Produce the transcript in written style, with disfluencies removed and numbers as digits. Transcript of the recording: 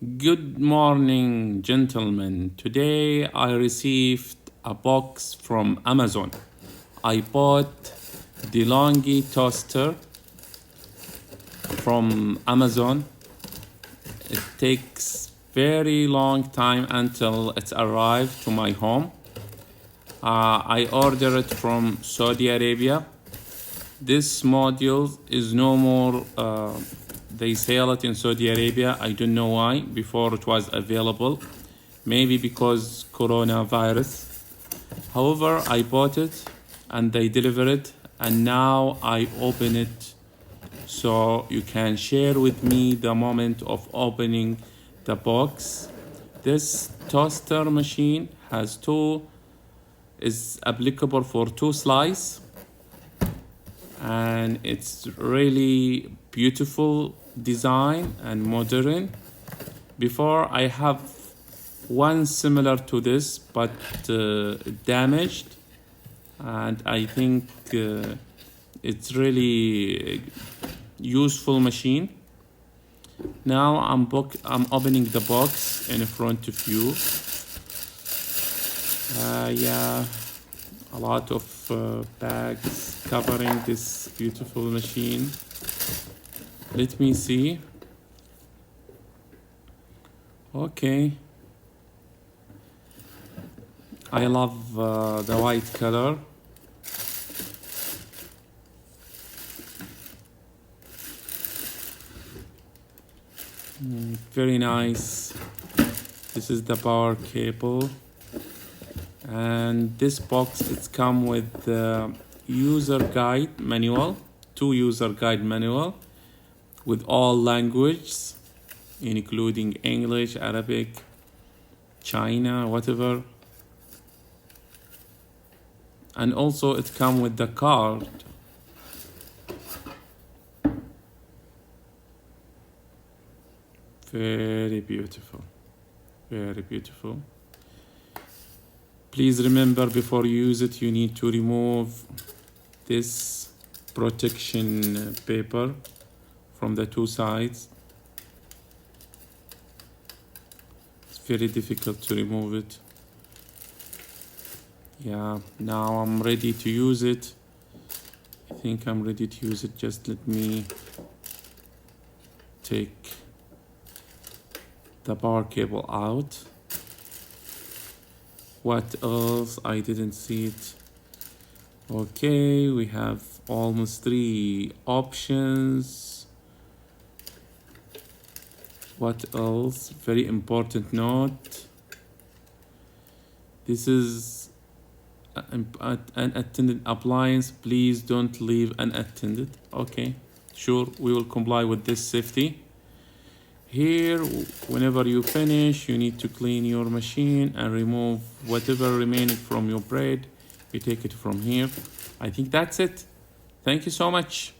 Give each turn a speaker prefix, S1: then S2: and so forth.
S1: Good morning, gentlemen. Today I received a box from Amazon. I bought Delonghi toaster from Amazon. It takes very long time until it's arrived to my home. I ordered it from Saudi Arabia. This module is no more they sell it in Saudi Arabia. I don't know why. Before it was available. Maybe because coronavirus. However, I bought it and they delivered it, and now I open it so you can share with me the moment of opening the box. This toaster machine is applicable for 2 slices, and it's really beautiful design and modern. Before I have one similar to this but damaged, and I think it's really useful machine. Now I'm opening the box in front of you. Yeah, a lot of bags covering this beautiful machine. Let me see. Okay. I love the white color. Very nice. This is the power cable. And this box, it's come with the user guide manual, 2 user guide manual with all languages, including English, Arabic, China, whatever. And also it come with the card. Very beautiful, very beautiful. Please remember, before you use it, you need to remove this protection paper from the 2 sides. It's very difficult to remove it. Yeah, now I'm ready to use it. I think I'm ready to use it. Just let me take the power cable out. What else? I didn't see it. Okay, we have almost 3 options. What else? Very important note. This is an unattended appliance. Please don't leave unattended. Okay, sure, we will comply with this safety. Here, whenever you finish, you need to clean your machine and remove whatever remaining from your bread. You take it from here. I think that's it. Thank you so much.